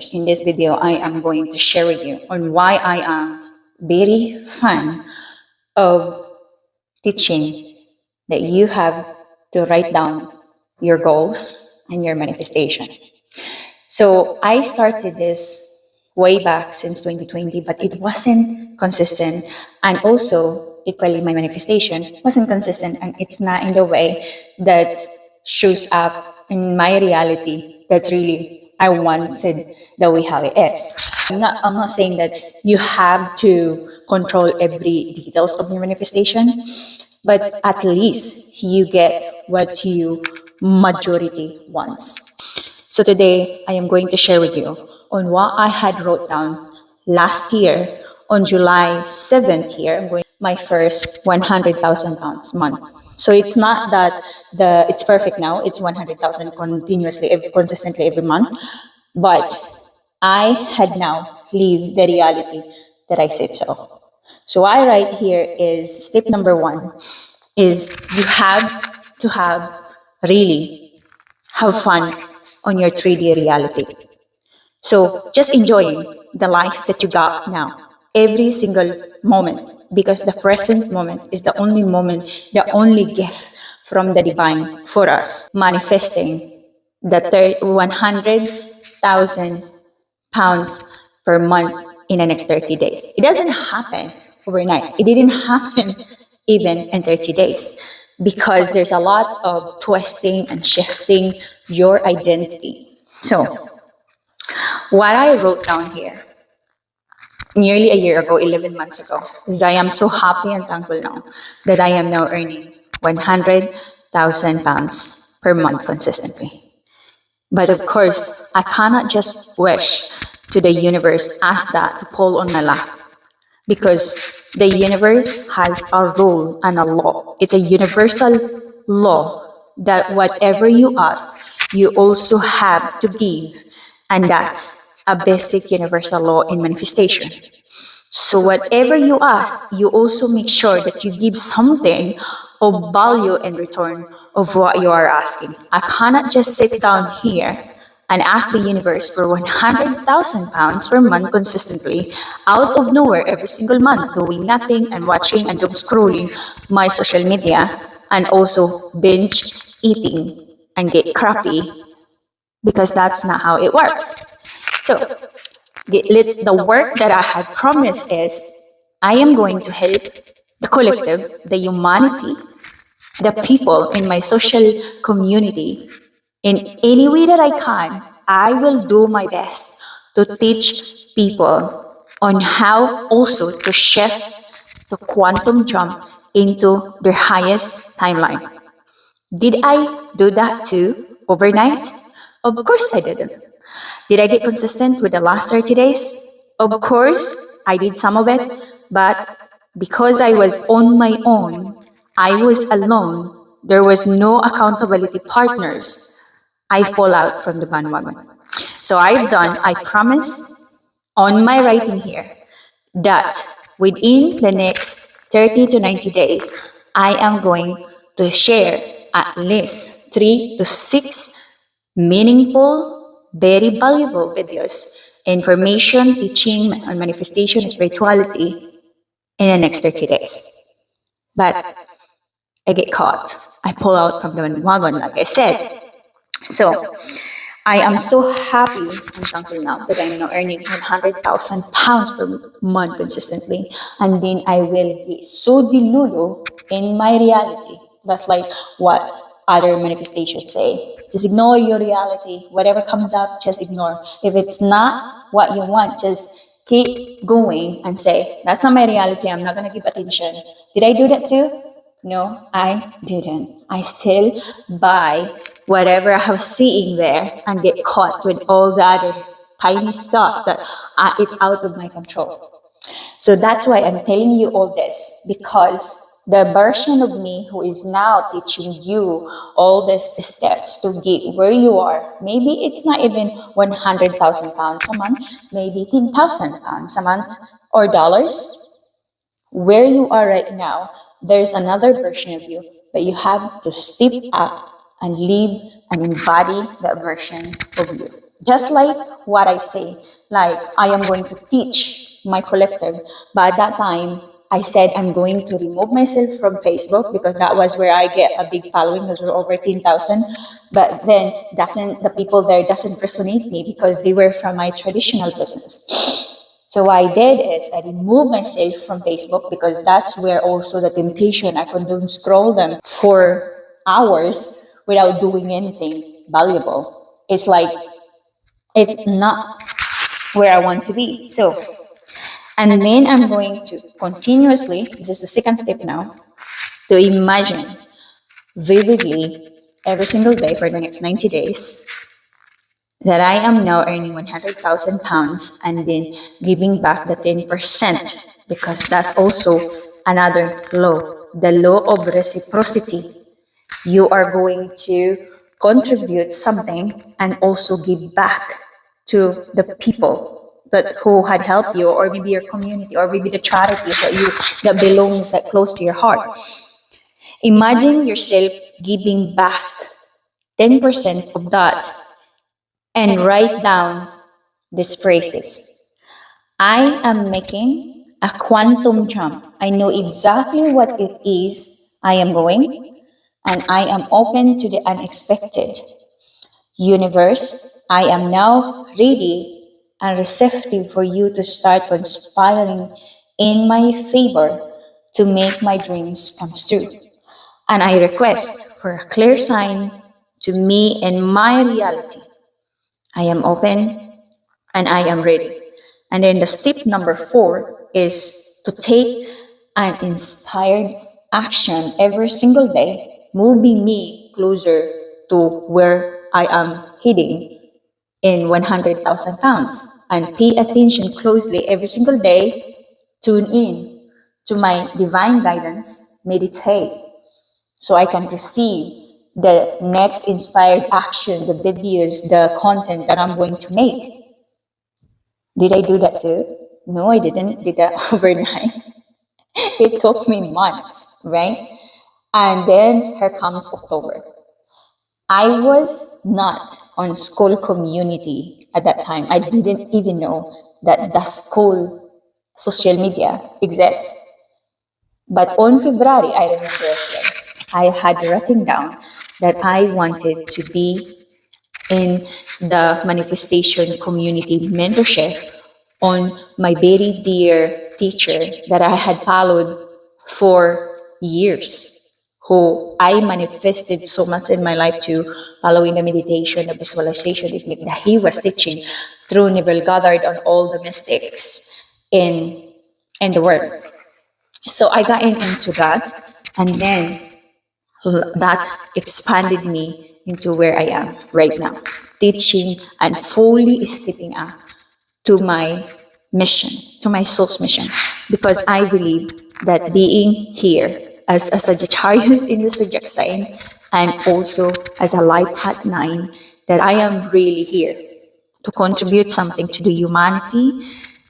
listeners, in this video, I am going to share with you on why I am very fan of teaching that you have to write down your goals and your manifestation. So I started this way back since 2020, but it wasn't consistent. And also, equally, my manifestation wasn't consistent, and it's not in the way that shows up in my reality that's really I wanted the way how it is. I'm not saying that you have to control every details of your manifestation, but at least you get what you majority wants. So today, I am going to share with you on what I had wrote down last year on July 7th here. I'm going my first 100,000 pounds month. So it's not that it's perfect now. It's 100,000 continuously, consistently every month. But I had now lived the reality that I said so. So I write here is step number 1 is you have to really have fun on your 3D reality. So just enjoying the life that you got now, every single moment, because the present moment is the only moment, the only gift from the divine for us, manifesting the 100,000 pounds per month in the next 30 days. It doesn't happen overnight. It didn't happen even in 30 days because there's a lot of twisting and shifting your identity. So what I wrote down here nearly a year ago, 11 months ago, is I am so happy and thankful now that I am now earning 100,000 pounds per month consistently. But of course, I cannot just wish to the universe, ask that to fall on my lap, because the universe has a rule and a law. It's a universal law that whatever you ask, you also have to give. And that's a basic universal law in manifestation. So whatever you ask, you also make sure that you give something of value in return of what you are asking. I cannot just sit down here and ask the universe for 100,000 pounds per month consistently out of nowhere every single month, doing nothing and watching and doom scrolling my social media and also binge eating and get crappy, because that's not how it works. So the work that I have promised is I am going to help the collective, the humanity, the people in my social community in any way that I can. I will do my best to teach people on how also to shift the quantum jump into their highest timeline. Did I do that too overnight? Of course I didn't. Did I get consistent with the last 30 days? Of course, I did some of it, but because I was on my own, I was alone, there was no accountability partners, I fall out from the bandwagon. So I promise on my writing here that within the next 30 to 90 days, I am going to share at least 3 to 6 meaningful, very valuable videos, information, teaching, and manifestation, spirituality in the next 30 days. But I get caught. I pull out from the wagon, like I said. So I am so happy and thankful now that I'm now earning 100,000 pounds per month consistently. And then I will be so delulu in my reality. That's like what other manifestations say. Just ignore your reality. Whatever comes up, just ignore. If it's not what you want, just keep going and say, that's not my reality. I'm not going to give attention. Did I do that too? No, I didn't. I still buy whatever I was seeing there and get caught with all the other tiny stuff that it's out of my control. So that's why I'm telling you all this, because the version of me who is now teaching you all these steps to get where you are, maybe it's not even 100,000 pounds a month, maybe 10,000 pounds a month or dollars. Where you are right now, there's another version of you, but you have to step up and live and embody that version of you. Just like what I say, like I am going to teach my collective. But at that time, I said I'm going to remove myself from Facebook because that was where I get a big following. Those were over 10,000. But then doesn't the people there doesn't resonate me because they were from my traditional business. So what I did is I removed myself from Facebook because that's where also the temptation, I could doom scroll them for hours without doing anything valuable. It's like, it's not where I want to be. So, and then I'm going to continuously, this is the second step now, to imagine vividly every single day for the next 90 days that I am now earning 100,000 pounds and then giving back the 10% because that's also another law, the law of reciprocity. You are going to contribute something and also give back to the people that who had helped you, or maybe your community, or maybe the charities that belongs that close to your heart. Imagine yourself giving back 10% of that and write down these phrases. I am making a quantum jump. I know exactly what it is I am going, and I am open to the unexpected. Universe, I am now ready and receptive for you to start conspiring in my favor to make my dreams come true. And I request for a clear sign to me and my reality. I am open and I am ready. And then the step number 4 is to take an inspired action every single day, moving me closer to where I am heading in 100,000 pounds. And pay attention closely every single day, tune in to my divine guidance, meditate, so I can receive the next inspired action, the videos, the content that I'm going to make. Did I do that too? No, I didn't do that overnight. It took me months, right? And then here comes October. I was not on school community at that time. I didn't even know that the school social media exists. But on February, I remember as well, I had written down that I wanted to be in the manifestation community mentorship on my very dear teacher that I had followed for years, who I manifested so much in my life to, following the meditation, the visualization technique that he was teaching through Neville Goddard on all the mystics in the world. So I got into that, and then that expanded me into where I am right now, teaching and fully stepping up to my mission, to my soul's mission, because I believe that being here as a Sagittarius in the zodiac sign and also as a life path 9, that I am really here to contribute something to the humanity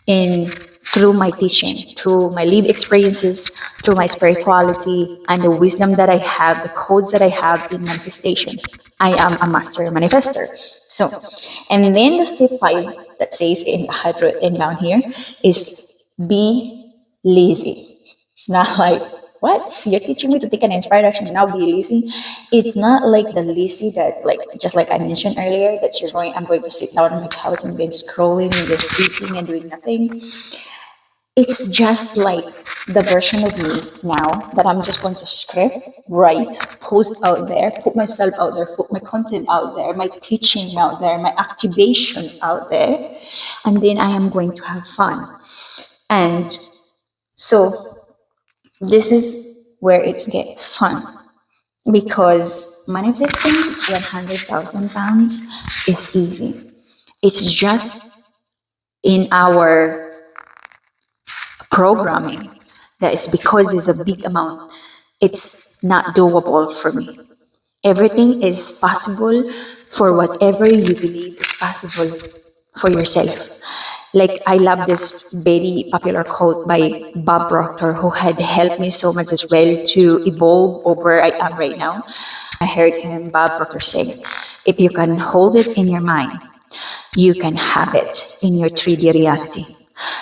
in through my teaching, through my lived experiences, through my spirituality, and the wisdom that I have, the codes that I have in manifestation. I am a master manifester. So, and then the step 5 that says in handwritten down here is be lazy. It's not like, what? You're teaching me to take an inspired action and now be lazy? It's not like the lazy that, like, just like I mentioned earlier, that I'm going to sit down on my couch and be scrolling and just sleeping and doing nothing. It's just like the version of me now that I'm just going to script, write, post out there, put myself out there, put my content out there, my teaching out there, my activations out there, and then I am going to have fun. And so this is where it's get fun, because manifesting 100,000 pounds is easy. It's just in our programming that is because it's a big amount, it's not doable for me. Everything is possible for whatever you believe is possible for yourself. Like, I love this very popular quote by Bob Proctor, who had helped me so much as well to evolve over where I am right now. I heard him, Bob Proctor, say, if you can hold it in your mind you can have it in your 3D reality.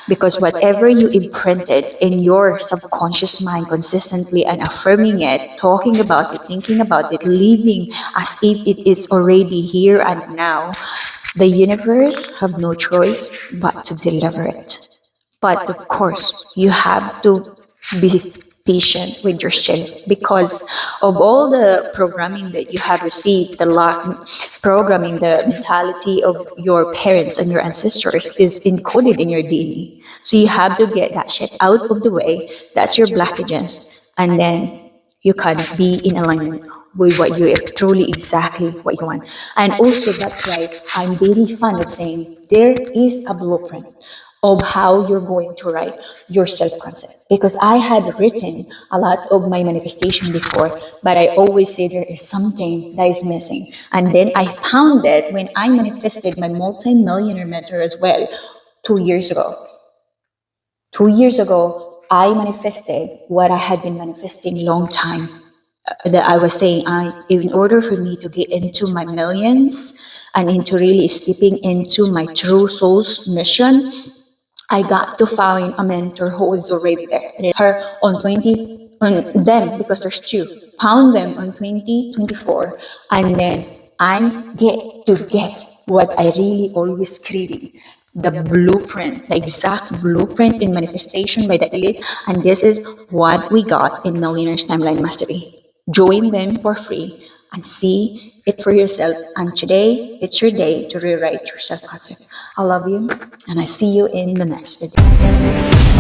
Because whatever you imprinted in your subconscious mind consistently and affirming it, talking about it, thinking about it, living as if it is already here and now, the universe have no choice but to deliver it. But of course, you have to be patient with yourself because of all the programming that you have received, the programming, the mentality of your parents and your ancestors is encoded in your DNA. So you have to get that shit out of the way. That's your blockages. And then you can be in alignment with what you truly exactly what you want. And also that's why I'm very fond of saying there is a blueprint of how you're going to write your self-concept. Because I had written a lot of my manifestation before, but I always say there is something that is missing. And then I found it when I manifested my multi-millionaire mentor as well 2 years ago. 2 years ago, I manifested what I had been manifesting a long time. That I was saying, in order for me to get into my millions and into really stepping into my true soul's mission, I got to find a mentor who was already there. And her on them, because there's two, found them on 2024, and then I get to get what I really always craving. The blueprint, the exact blueprint in manifestation by the elite, and this is what we got in Millionaires Timeline Mastery. Join them for free and see it for yourself. And today, it's your day to rewrite your self-concept. I love you, and I see you in the next video.